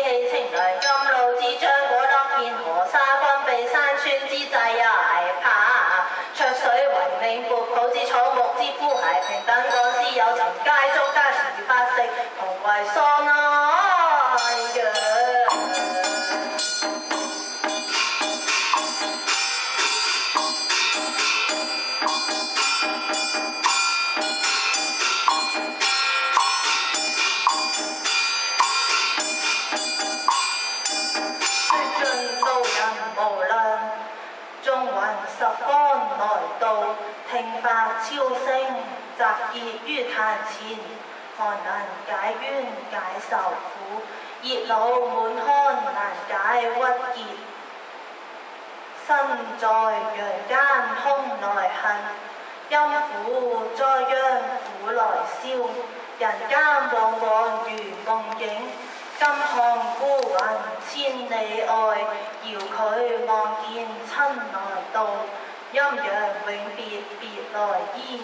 氣清涼，甘露滋長果粒片河沙均被山川之際也怕。卓水為命撥抱之草木之枯骸，平等講師有情皆足皆是法食，同為喪哀嘅。十方來到，聽法超聲，集結於壇前，寒能解冤解愁苦，熱惱滿腔難解鬱結。身在陽間空來恨，陰府災殃苦來消，人間往往如夢境。今看孤雲千里外，遙距望見親來到，陰陽永別別來依。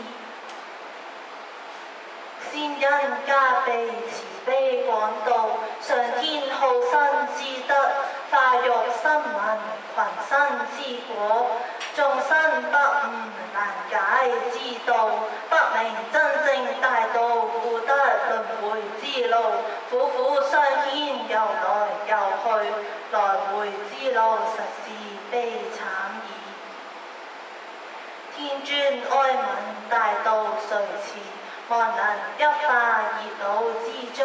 先因加被慈悲廣度，上天好生之德，化育生民群生之果。眾生不悟難解之道，不明真正大道，故得輪迴之路。苦苦相牽遊來遊去，來回之路實是悲慘矣。天尊哀憫大道誰持？望能一化熱惱之章，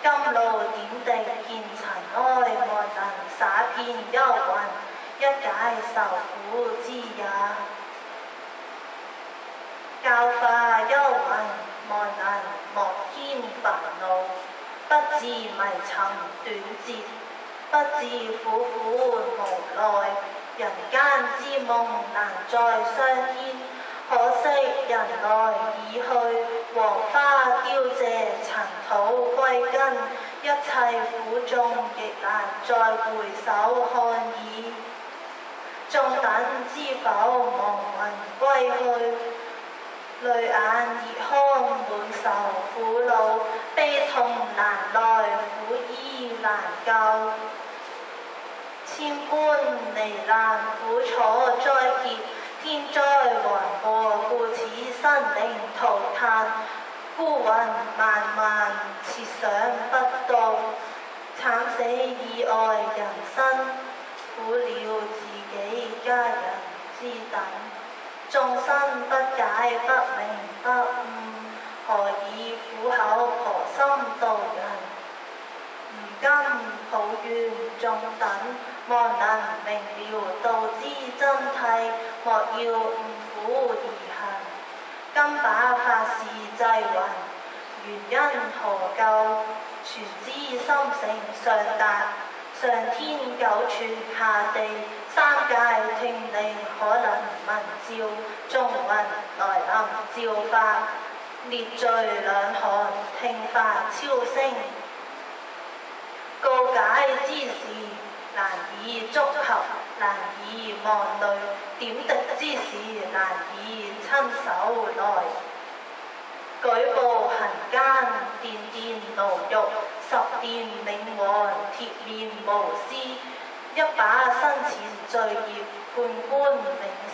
甘露點滴見塵埃，望能灑遍幽魂，一解受苦之也。教化幽魂，望能莫添煩惱，不致迷尋短節，不致苦苦無奈。人間之夢難再相牽，可惜人來已去，黃花凋謝塵土歸根，一切苦眾亦難再回首看矣。眾等知否亡魂歸去，淚眼熱眶滿愁苦惱，悲痛難耐苦醫難救。千般罹難苦楚災劫，天災橫禍故此生靈塗炭。孤雲漫漫設想不到，慘死意外人生，苦了自己家人之等。眾生不解不明不悟，何以苦口婆心度人？如今抱怨眾等，望能明了道之真諦，莫要誤苦而行。今把法事祭云，原因何究？全知心性上達，上天九處下地，三界聽令可能聞召，眾魂來臨照法，列罪兩寒聽法超聲。告解之時難以觸及，難以望淚，點滴之時難以親手來。舉步行間殿殿牢獄，十殿冥王鐵面無私，一把生前罪孽判官明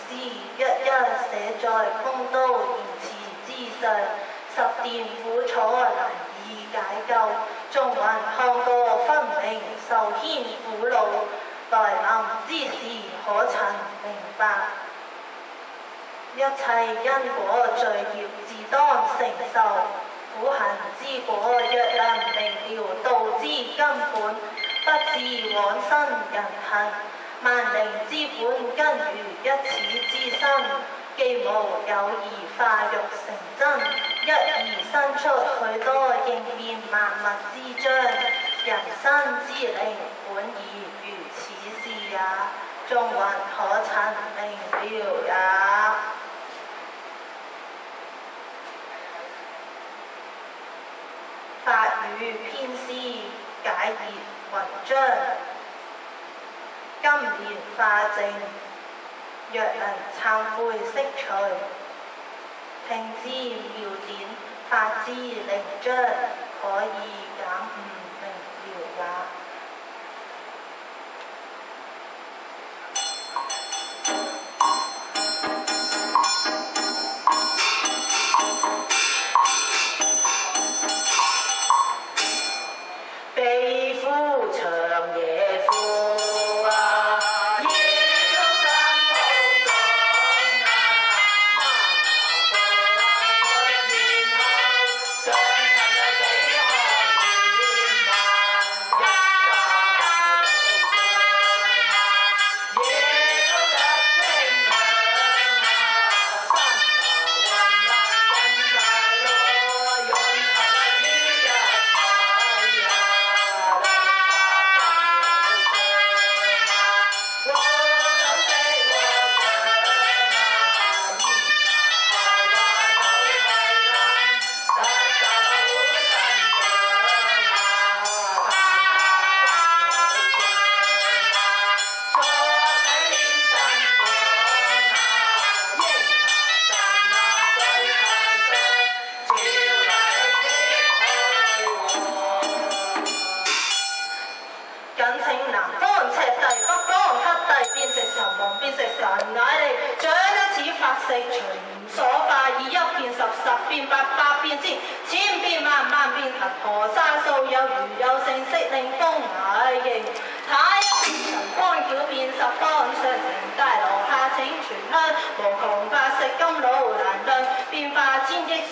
師，一一寫在風刀言辭之上，十殿苦楚難以解救。眾魂看過分明受牽苦惱，來臨之時可曾明白？一切因果罪孽自當承受，苦行之果若能明了道之根本，不致往生人行。萬靈之本根如一矢之身，既無有而化育成真，一而生出許多應變萬物之章。人生之理本已如此事也，眾魂可曾明了也？法語編詩解熱雲章，今年化靜，若能懺悔釋除，聽之妙典，發之靈章，可以減悟明了也。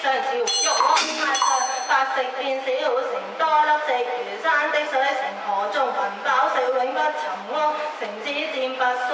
上朝，玉皇太上，百食變小，成多粒直如山的水，成河中雲飽食，永不沉甕，成子漸不衰。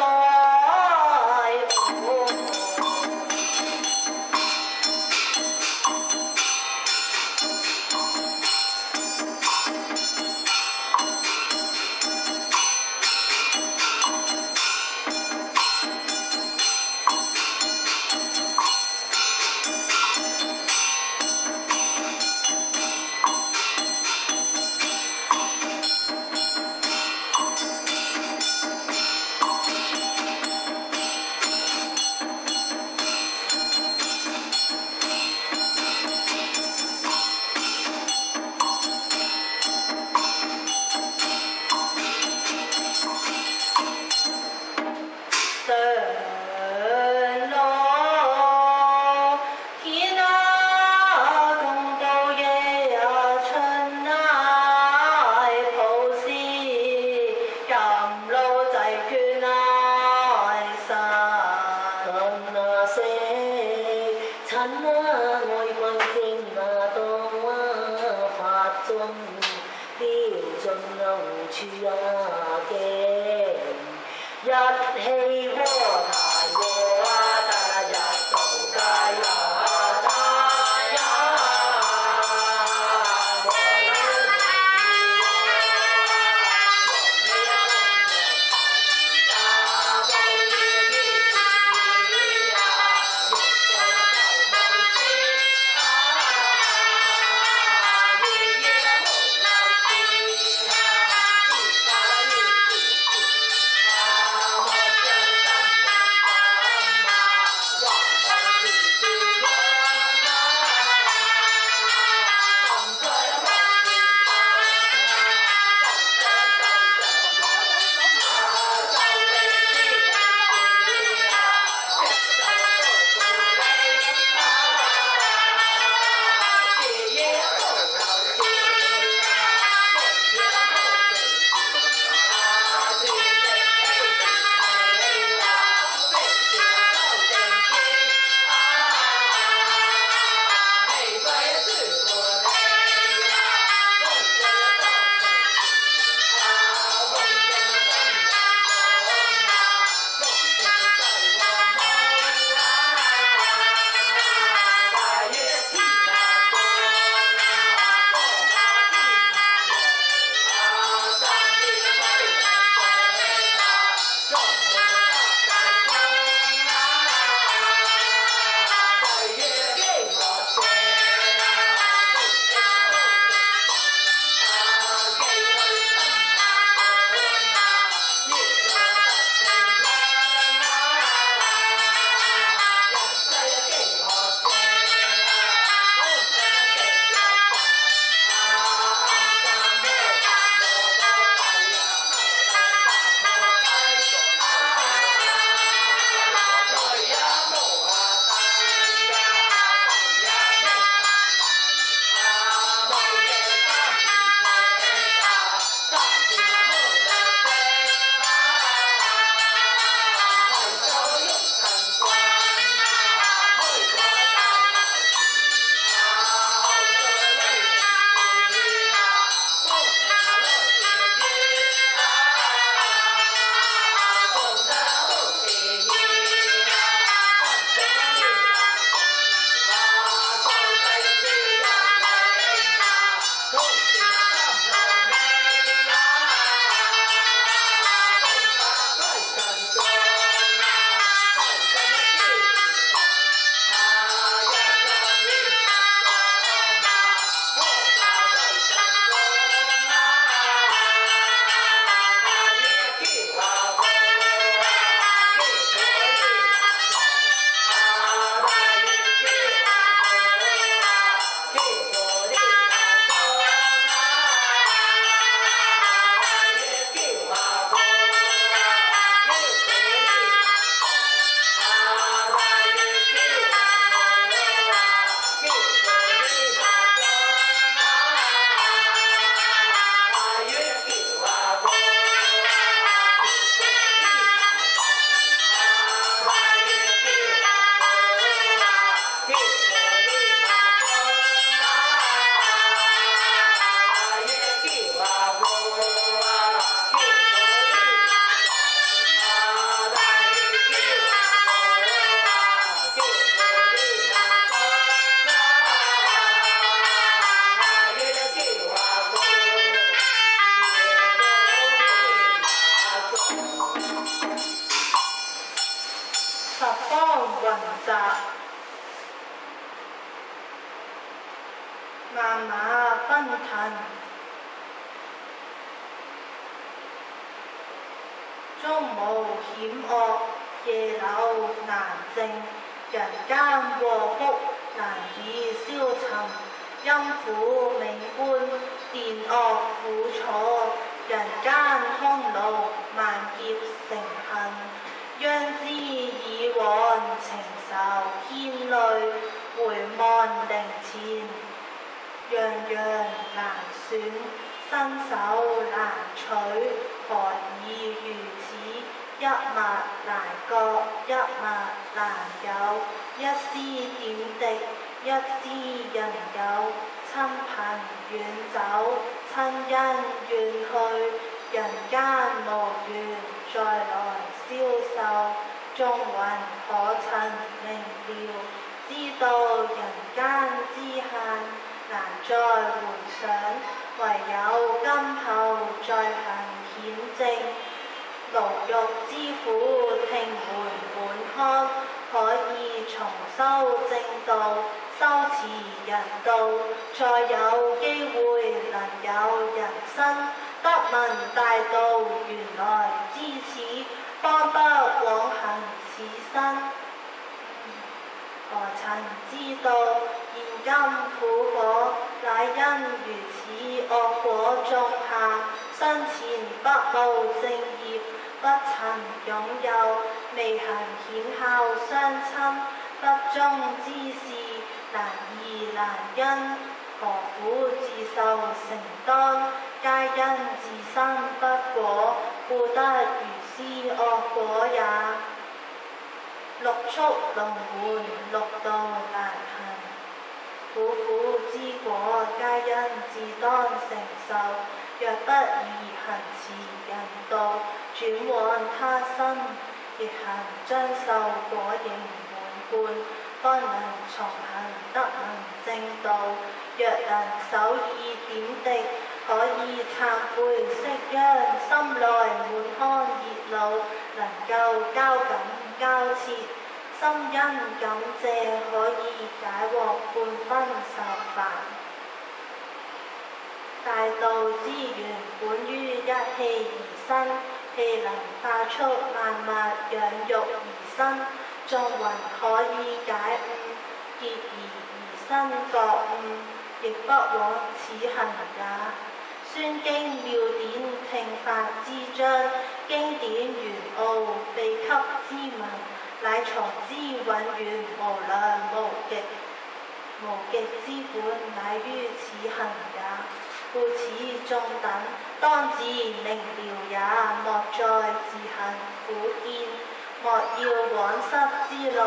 雜。萬馬奔騰，中無險惡，夜流難靜。人間禍福難以消沉，陰府命官，電惡苦楚。人間匈奴，萬劫成恨。央知以往情仇牽累，回望靈前，樣樣難選，身手難取，何以如此？一物難覺，一物難有，一絲點滴，一知人有。親朋遠走，親恩遠去，人間無緣，再來消受。眾魂可曾明了，知道人間之限，難再回想，唯有今後再行險證。牢獄之苦，聽回滿腔，可以重修正道，修持人道，再有機會能有人生。得聞大道，原來知此，方不枉行此生。何曾知道現今苦果，乃因如此惡果種下。生前不務正業，不曾擁有，未行顯孝雙親，不忠之事難易難因，何苦自受承擔？皆因自身不果，故得如斯惡果也。六畜輪迴，六道難行，苦苦之果，皆因自當承受。若不宜行持人道，轉往他生，亦行將受果應滿貫，方能重行得聞正道。若能守以點滴，可以懺悔息殃，心內滿腔熱惱，能夠交感交切，心因感謝，可以解獲半分愁煩。大道之源本於一氣而生，氣能化出萬物養育而生，眾魂可以解悟，結而生覺悟，亦不枉此行也。宣經妙典，聽法之章，經典玄奧，秘笈之文，乃從之永遠無量無極之本，乃於此行也。故此眾等當自明了也，莫再自行苦見，莫要往失之路。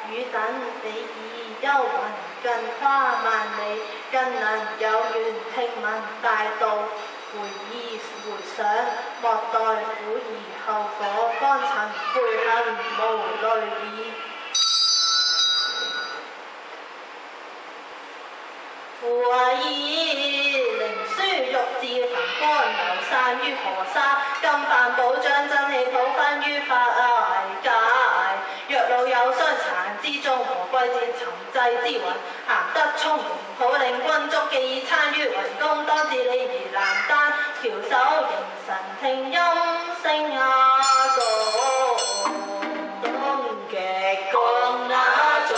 汝等比以幽魂更跨萬里，更能有緣聽聞大道。回意回想，莫待苦而後果，方曾悔恨無慮矣。夫以靈書玉字焚光，流散於河沙。金幡寶章真氣普分於法界。若老有傷殘之中，何貴賤尋際之魂？行得聰明，好令君足記以參於圍攻。當自利如蘭丹，翹首凝神聽音聲東極降那眾。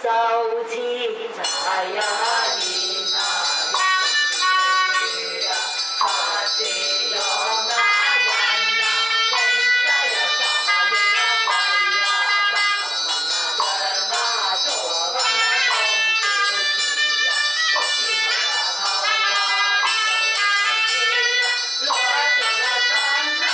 手持柴呀煙啊，他是有那人啊，天災呀啥人啊鬼呀，把人啊做翻啊公子呀，不是他頭啊，來人啊真啊！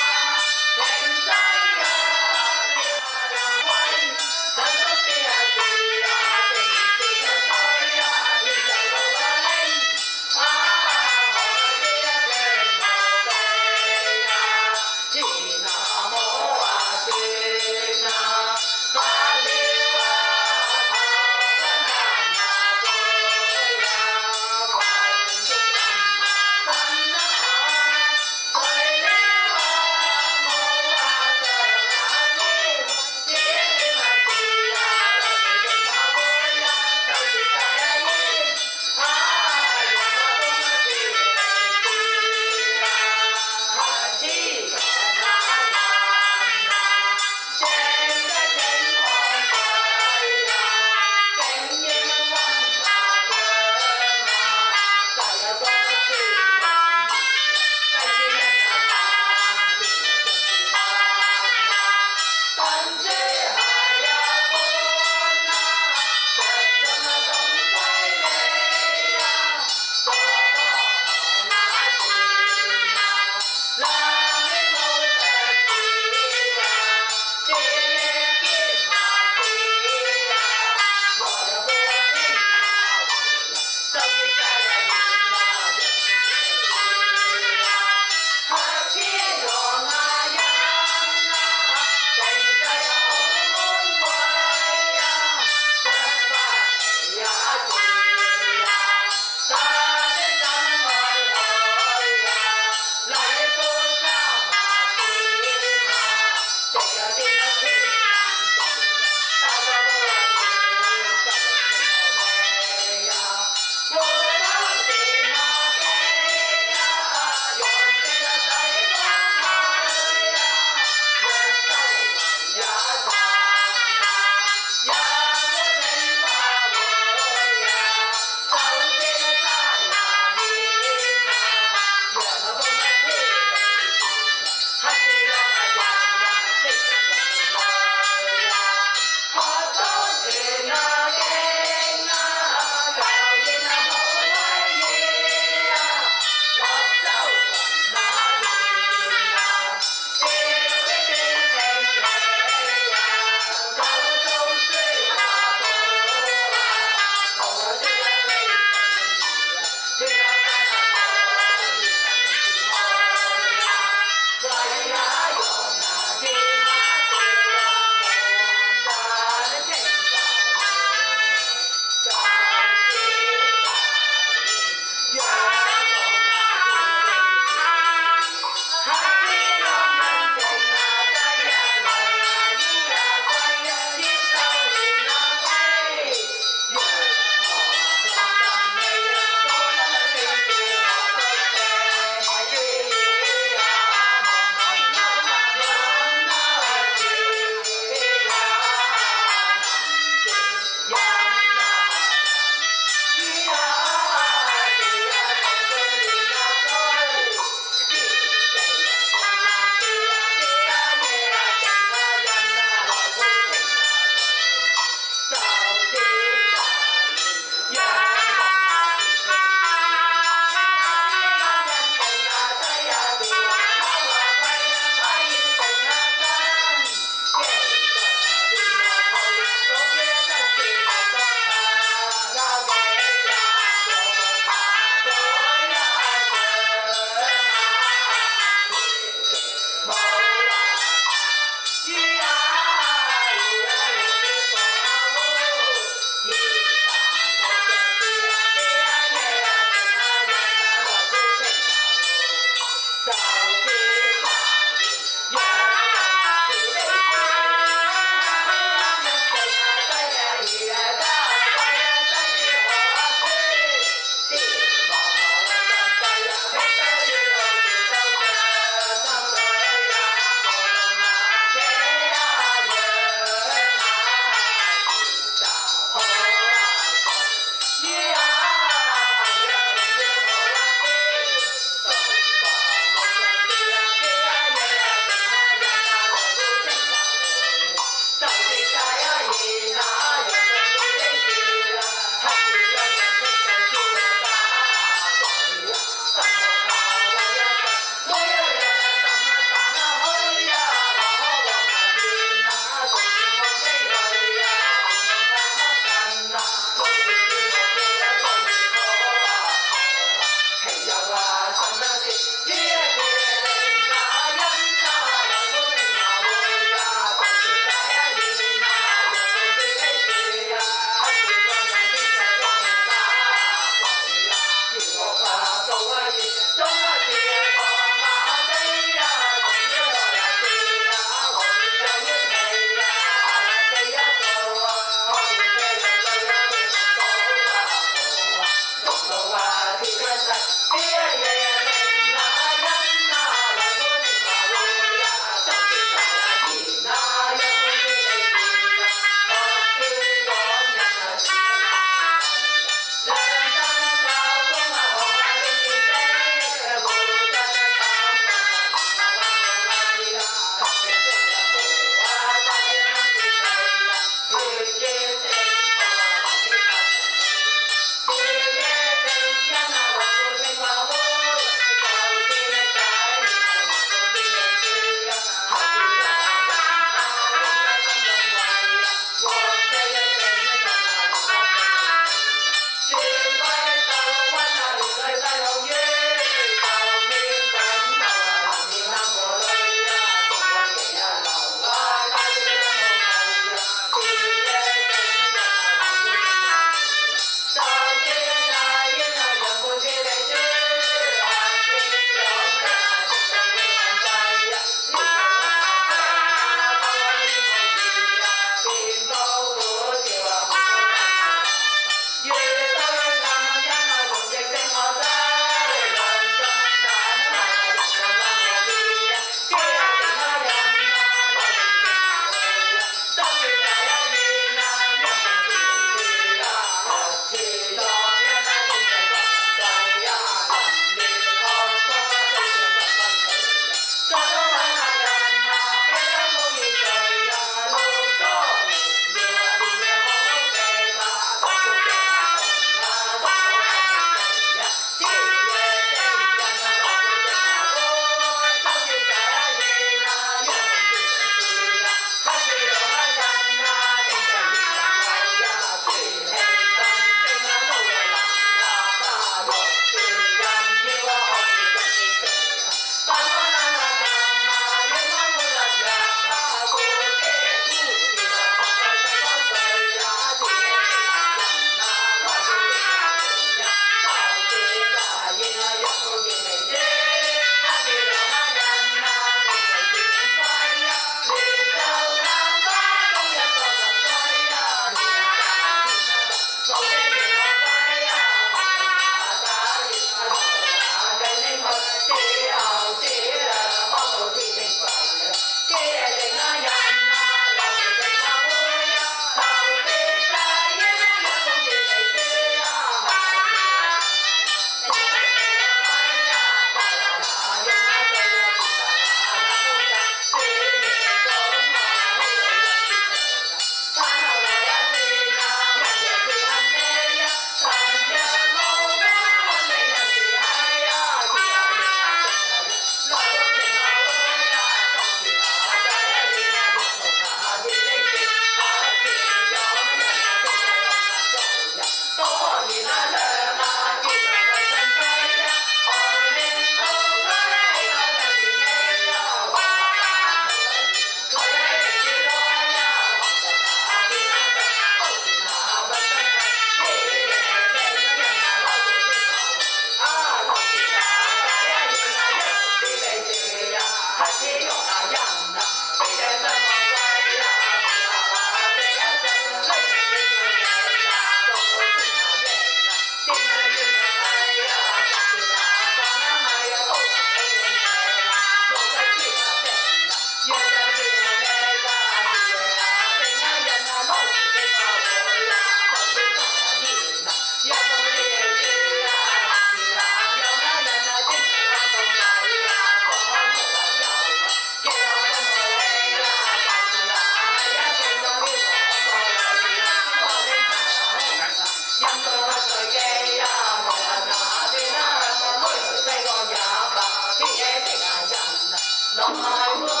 林埋